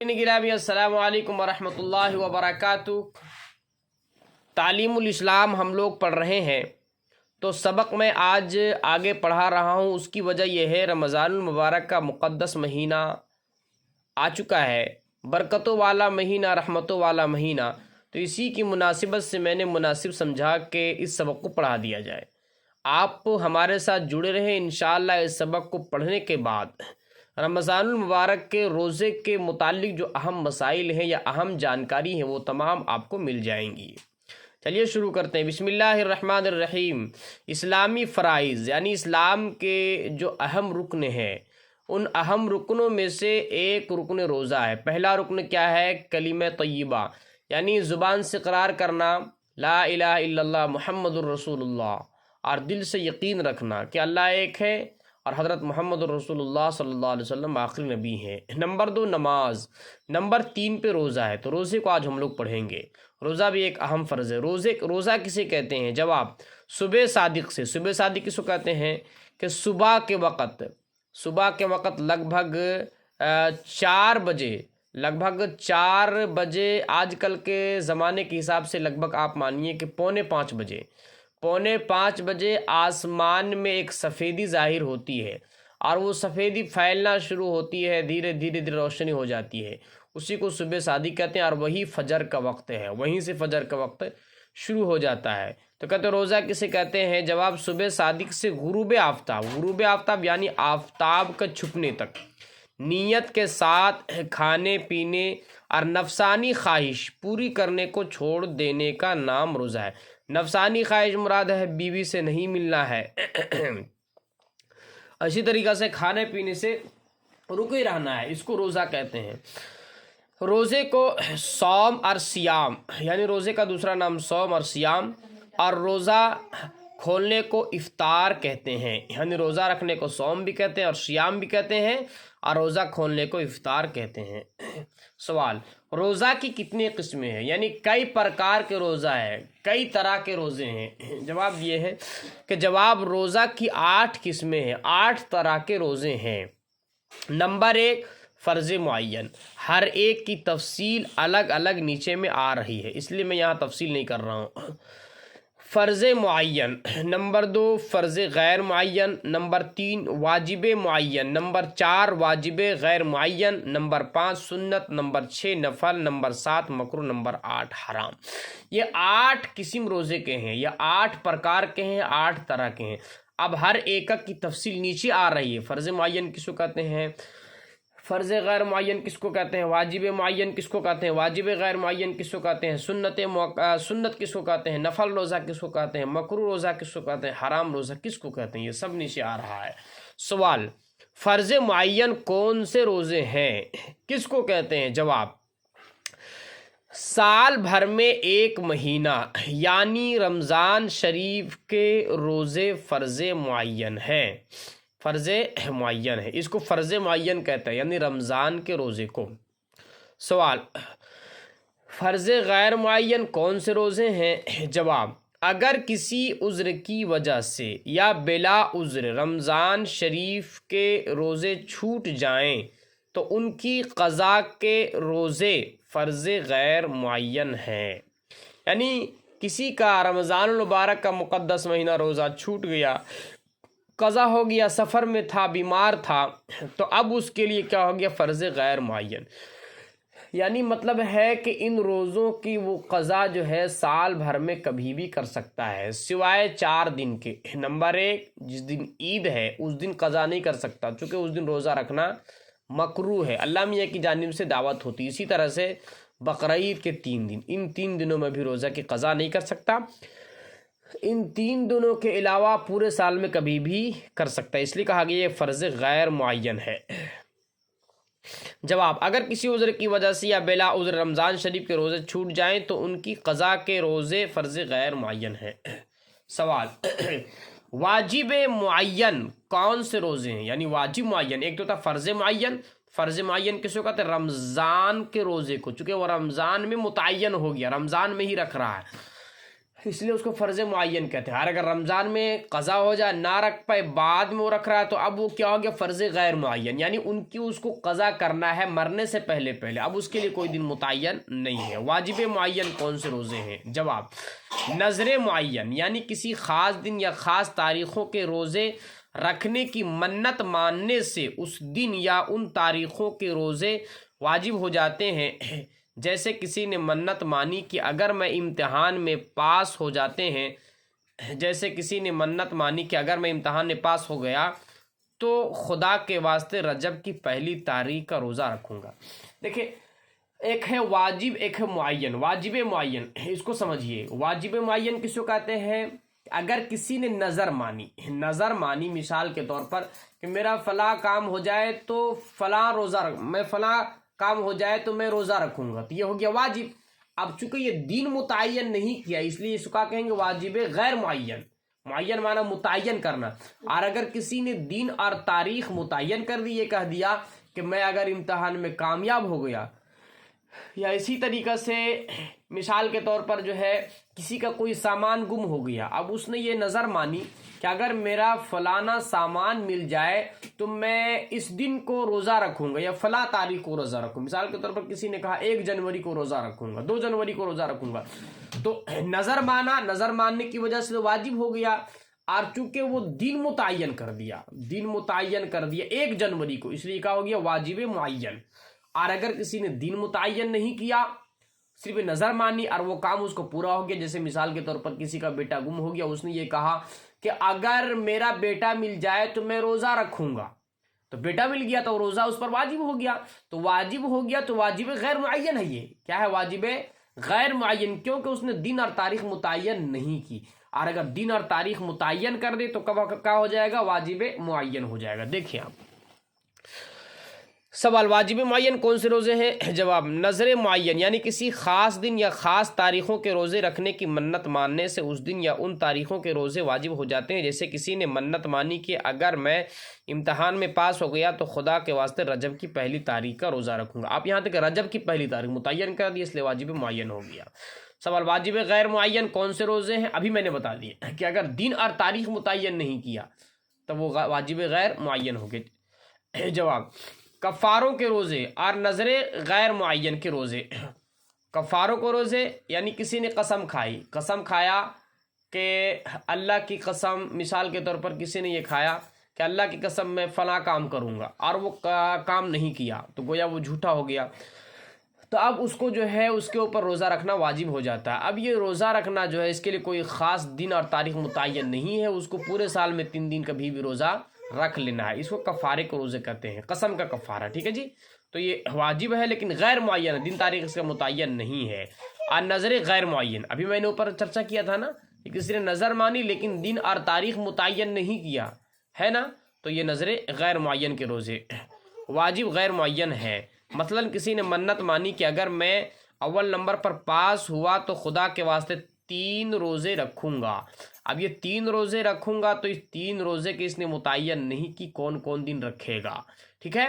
گرامی السلام علیکم ورحمۃ اللہ وبرکاتہ۔ تعلیم الاسلام ہم لوگ پڑھ رہے ہیں، تو سبق میں آج آگے پڑھا رہا ہوں۔ اس کی وجہ یہ ہے رمضان المبارک کا مقدس مہینہ آ چکا ہے، برکتوں والا مہینہ، رحمتوں والا مہینہ، تو اسی کی مناسبت سے میں نے مناسب سمجھا کہ اس سبق کو پڑھا دیا جائے۔ آپ ہمارے ساتھ جڑے رہیں، انشاءاللہ اس سبق کو پڑھنے کے بعد رمضان المبارک کے روزے کے متعلق جو اہم مسائل ہیں یا اہم جانکاری ہیں وہ تمام آپ کو مل جائیں گی۔ چلیے شروع کرتے ہیں۔ بسم اللہ الرحمن الرحیم۔ اسلامی فرائض یعنی اسلام کے جو اہم رکن ہیں، ان اہم رکنوں میں سے ایک رکن روزہ ہے۔ پہلا رکن کیا ہے؟ کلمہ طیبہ، یعنی زبان سے اقرار کرنا لا الہ الا اللہ محمد الرسول اللہ، اور دل سے یقین رکھنا کہ اللہ ایک ہے اور حضرت محمد الرسول اللہ صلی اللہ علیہ وسلم آخری نبی ہیں۔ نمبر 2 نماز۔ نمبر 3 پہ روزہ ہے، تو روزے کو آج ہم لوگ پڑھیں گے۔ روزہ بھی ایک اہم فرض ہے۔ روزہ کسے کہتے ہیں؟ جواب صبح صادق سے۔ صبح صادق کس کو کہتے ہیں؟ کہ صبح کے وقت لگ بھگ 4 بجے، آج کل کے زمانے کے حساب سے لگ بھگ آپ مانیے کہ پونے 5 بجے آسمان میں ایک سفیدی ظاہر ہوتی ہے، اور وہ سفیدی پھیلنا شروع ہوتی ہے، دھیرے دھیرے روشنی ہو جاتی ہے، اسی کو صبح صادق کہتے ہیں، اور وہی فجر کا وقت ہے، وہیں سے فجر کا وقت شروع ہو جاتا ہے۔ تو کہتے ہیں روزہ کسے کہتے ہیں؟ جواب صبح صادق سے غروب آفتاب یعنی آفتاب کا چھپنے تک نیت کے ساتھ کھانے پینے اور نفسانی خواہش پوری کرنے کو چھوڑ دینے کا نام روزہ ہے۔ نفسانی خواہش مراد ہے بیوی سے نہیں ملنا ہے، اسی طریقہ سے کھانے پینے سے رکے رہنا ہے، اس کو روزہ کہتے ہیں۔ روزے کو صوم اور سیام، یعنی روزے کا دوسرا نام صوم اور سیام، اور روزہ کھولنے کو افطار کہتے ہیں، یعنی روزہ رکھنے کو صوم بھی کہتے ہیں اور سیام بھی کہتے ہیں، اور روزہ کھولنے کو افطار کہتے ہیں۔ سوال، روزہ کی کتنی قسمیں ہیں؟ یعنی کئی پرکار کے روزہ ہے، کئی طرح کے روزے ہیں؟ جواب یہ ہے کہ روزہ کی 8 قسمیں ہیں، 8 طرح کے روزے ہیں۔ نمبر 1 فرض معین، ہر ایک کی تفصیل الگ الگ نیچے میں آ رہی ہے، اس لیے میں یہاں تفصیل نہیں کر رہا ہوں۔ فرض معین۔ نمبر 2 فرض غیر معین۔ نمبر 3 واجب معین۔ نمبر 4 واجب غیر معین۔ نمبر 5 سنت۔ نمبر 6 نفل۔ نمبر 7 مکروہ۔ نمبر 8 حرام۔ یہ 8 قسم روزے کے ہیں، یہ 8 پرکار کے ہیں، 8 طرح کے ہیں۔ اب ہر ایک کی تفصیل نیچے آ رہی ہے۔ فرض معین کس کو کہتے ہیں؟ فرض غیر معین کس کو کہتے ہیں؟ واجب معین کس کو کہتے ہیں؟ واجب غیر معین کس کو کہتے ہیں؟ سنت کس کو کہتے ہیں؟ نفل روزہ کس کو کہتے ہیں؟ مکروہ روزہ کس کو کہتے ہیں؟ حرام روزہ کس کو کہتے ہیں؟ یہ سب نیچے آ رہا ہے۔ سوال، فرض معین کون سے روزے ہیں؟ کس کو کہتے ہیں؟ جواب، سال بھر میں ایک مہینہ یعنی رمضان شریف کے روزے فرض معین ہیں، فرض معین ہے، اس کو فرض معین کہتا ہے، یعنی رمضان کے روزے کو۔ سوال، فرض غیر معین کون سے روزے ہیں؟ جواب، اگر کسی عذر کی وجہ سے یا بلا عذر رمضان شریف کے روزے چھوٹ جائیں تو ان کی قضا کے روزے فرض غیر معین ہیں۔ یعنی کسی کا رمضان المبارک کا مقدس مہینہ روزہ چھوٹ گیا، قضا ہو گیا، سفر میں تھا، بیمار تھا، تو اب اس کے لیے کیا ہو گیا؟ فرض غیر معین۔ یعنی مطلب ہے کہ ان روزوں کی وہ قضا جو ہے سال بھر میں کبھی بھی کر سکتا ہے، سوائے 4 دن کے۔ نمبر 1 جس دن عید ہے اس دن قضا نہیں کر سکتا، چونکہ اس دن روزہ رکھنا مکروہ ہے، اللہ میاں کی جانب سے دعوت ہوتی۔ اسی طرح سے بقرعید کے 3 دن، ان 3 دنوں میں بھی روزہ کی قضا نہیں کر سکتا، ان 3 دنوں کے علاوہ پورے سال میں کبھی بھی کر سکتا ہے، اس لیے کہا گیا یہ فرض غیر معین ہے۔ جواب، اگر کسی عذر کی وجہ سے یا بلا عذر رمضان شریف کے روزے چھوٹ جائیں تو ان کی قضا کے روزے فرض غیر معین ہیں۔ سوال، واجب معین کون سے روزے ہیں؟ یعنی واجب معین، ایک تو تھا فرض معین۔ فرض معین کس کو کہتے ہیں؟ رمضان کے روزے کو، چونکہ وہ رمضان میں متعین ہو گیا، رمضان میں ہی رکھ رہا ہے۔ اس لیے اس کو فرض معین کہتے ہیں. اور اگر رمضان میں قضا ہو جائے نہ رکھ پائے بعد میں وہ رکھ رہا ہے تو اب وہ کیا ہو گیا فرض غیر معین، یعنی ان کی اس کو قضا کرنا ہے مرنے سے پہلے پہلے، اب اس کے لیے کوئی دن متعین نہیں ہے. واجب معین کون سے روزے ہیں؟ جواب نظر معین، یعنی کسی خاص دن یا خاص تاریخوں کے روزے رکھنے کی منت ماننے سے اس دن یا ان تاریخوں کے روزے واجب ہو جاتے ہیں. جیسے کسی نے منت مانی کہ اگر میں امتحان میں پاس ہو جاتے ہیں، جیسے کسی نے منت مانی کہ اگر میں امتحان میں پاس ہو گیا تو خدا کے واسطے رجب کی پہلی تاریخ کا روزہ رکھوں گا. دیکھیں ایک ہے واجب، ایک ہے معین. واجب معین اس کو سمجھیے. واجب معین کس کو کہتے ہیں؟ اگر کسی نے نظر مانی مثال کے طور پر کہ میرا فلاں کام ہو جائے تو فلاں روزہ میں فلاں کام ہو جائے تو میں روزہ رکھوں گا، تو یہ ہو گیا واجب. اب چونکہ یہ دن متعین نہیں کیا اس لیے اس کا کہیں گے واجب غیر معین. معین معنی متعین کرنا. اور اگر کسی نے دن اور تاریخ متعین کر دی، یہ کہہ دیا کہ میں اگر امتحان میں کامیاب ہو گیا، یا اسی طریقہ سے مثال کے طور پر جو ہے کسی کا کوئی سامان گم ہو گیا، اب اس نے یہ نظر مانی کہ اگر میرا فلانا سامان مل جائے تو میں اس دن کو روزہ رکھوں گا یا فلاں تاریخ کو روزہ رکھوں. مثال کے طور پر کسی نے کہا 1 جنوری کو روزہ رکھوں گا، 2 جنوری کو روزہ رکھوں گا، تو نظر ماننے کی وجہ سے واجب ہو گیا. اور چونکہ وہ دن متعین کر دیا 1 جنوری کو، اس لیے کہا ہو گیا واجب معین. اور اگر کسی نے دن متعین نہیں کیا، صرف نظر مانی اور وہ کام اس کو پورا ہو گیا، جیسے مثال کے طور پر کسی کا بیٹا گم ہو گیا، اس نے یہ کہا کہ اگر میرا بیٹا مل جائے تو میں روزہ رکھوں گا، تو بیٹا مل گیا تو روزہ اس پر واجب ہو گیا. تو واجب غیر معین ہے. یہ کیا ہے؟ واجب غیر معین، کیونکہ اس نے دن اور تاریخ متعین نہیں کی. اور اگر دن اور تاریخ متعین کر دے تو کیا ہو جائے گا؟ واجب معین ہو جائے گا. دیکھیں آپ سوال واجب معین کون سے روزے ہیں؟ جواب نظر معین، یعنی کسی خاص دن یا خاص تاریخوں کے روزے رکھنے کی منت ماننے سے اس دن یا ان تاریخوں کے روزے واجب ہو جاتے ہیں. جیسے کسی نے منت مانی کہ اگر میں امتحان میں پاس ہو گیا تو خدا کے واسطے رجب کی پہلی تاریخ کا روزہ رکھوں گا. آپ یہاں تک رجب کی پہلی تاریخ متعین کر دی اس لیے واجب معین ہو گیا. سوال واجب غیر معین کون سے روزے ہیں؟ ابھی میں نے بتا دیا کہ اگر دن اور تاریخ متعین نہیں کیا تو وہ واجب غیر معین ہو گئے. جواب کفاروں کے روزے اور نظر غیر معین کے روزے. کفاروں کو روزے یعنی کسی نے قسم کھایا کہ اللہ کی قسم، مثال کے طور پر کسی نے یہ کھایا کہ اللہ کی قسم میں فلاں کام کروں گا اور وہ کام نہیں کیا تو گویا وہ جھوٹا ہو گیا. تو اب اس کو جو ہے اس کے اوپر روزہ رکھنا واجب ہو جاتا ہے. اب یہ روزہ رکھنا جو ہے اس کے لیے کوئی خاص دن اور تاریخ متعین نہیں ہے، اس کو پورے سال میں 3 دن کبھی بھی روزہ رکھ لینا ہے. اس کو کفارے کو روزے کہتے ہیں، قسم کا کفارہ. ٹھیک ہے جی، تو یہ واجب ہے لیکن غیر معین ہے، دن تاریخ اس کا متعین نہیں ہے. اور نظر غیر معین، ابھی میں نے اوپر چرچا کیا تھا نا کہ کسی نے نظر مانی لیکن دن اور تاریخ متعین نہیں کیا ہے نا، تو یہ نظر غیر معین کے روزے واجب غیر معین ہے. مثلا کسی نے منت مانی کہ اگر میں اول نمبر پر پاس ہوا تو خدا کے واسطے 3 روزے رکھوں گا. اب یہ 3 روزے رکھوں گا تو اس 3 روزے کے اس نے متعین نہیں کی کون کون دن رکھے گا. ٹھیک ہے،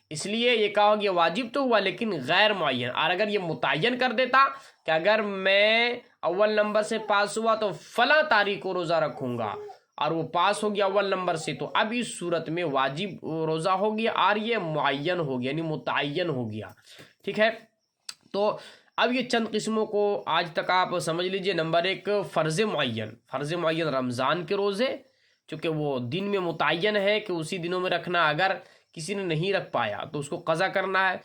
اس لیے یہ کہا کہ واجب تو ہوا لیکن غیر معین. اور اگر یہ متعین کر دیتا کہ اگر میں اول نمبر سے پاس ہوا تو فلاں تاریخ کو روزہ رکھوں گا اور وہ پاس ہو گیا اول نمبر سے، تو اب اس صورت میں واجب روزہ ہو گیا اور یہ معین ہو گیا یعنی متعین ہو گیا. ٹھیک ہے، تو اب یہ چند قسموں کو آج تک آپ سمجھ لیجئے. نمبر 1 فرض معین رمضان کے روزے، چونکہ وہ دن میں متعین ہے کہ اسی دنوں میں رکھنا. اگر کسی نے نہیں رکھ پایا تو اس کو قضا کرنا ہے،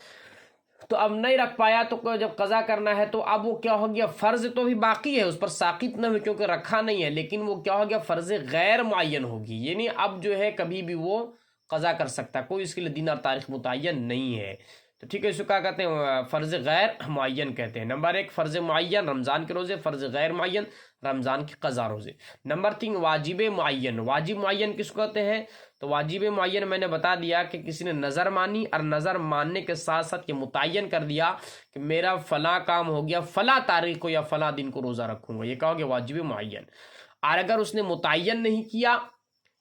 تو اب نہیں رکھ پایا تو جب قضا کرنا ہے تو اب وہ کیا ہو گیا؟ فرض تو بھی باقی ہے، اس پر ساقط نہ ہو کیونکہ رکھا نہیں ہے، لیکن وہ کیا ہو گیا؟ فرض غیر معین ہوگی، یعنی اب جو ہے کبھی بھی وہ قضا کر سکتا، کوئی اس کے لیے دن اور تاریخ متعین نہیں ہے. تو ٹھیک ہے، اس کو کیا کہتے ہیں؟ فرض غیر معین کہتے ہیں. نمبر 1 فرض معین رمضان کے روزے، فرض غیر معین رمضان کی قضا روزے. نمبر 3 واجب معین کس کو کہتے ہیں؟ تو واجب معین میں نے بتا دیا کہ کسی نے نظر مانی اور نظر ماننے کے ساتھ ساتھ یہ متعین کر دیا کہ میرا فلاں کام ہو گیا فلاں تاریخ کو یا فلاں دن کو روزہ رکھوں گا، یہ کہا گیا واجب معین. اور اگر اس نے متعین نہیں کیا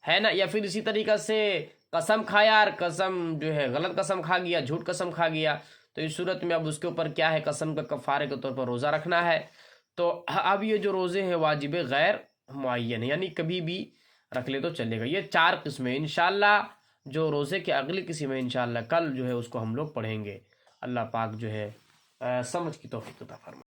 ہے نا، یا پھر اسی طریقہ سے قسم کھایا اور قسم جو ہے غلط قسم کھا گیا، جھوٹ قسم کھا گیا، تو اس صورت میں اب اس کے اوپر کیا ہے؟ قسم کا کفارے کے طور پر روزہ رکھنا ہے. تو اب یہ جو روزے ہیں واجب غیر معین ہے، یعنی کبھی بھی رکھ لے تو چلے گا۔ یہ 4 قسمیں انشاءاللہ جو روزے کے اگلی قسم ہے انشاءاللہ کل جو ہے اس کو ہم لوگ پڑھیں گے۔ اللہ پاک جو ہے سمجھ کی توفیق عطا فرمائے۔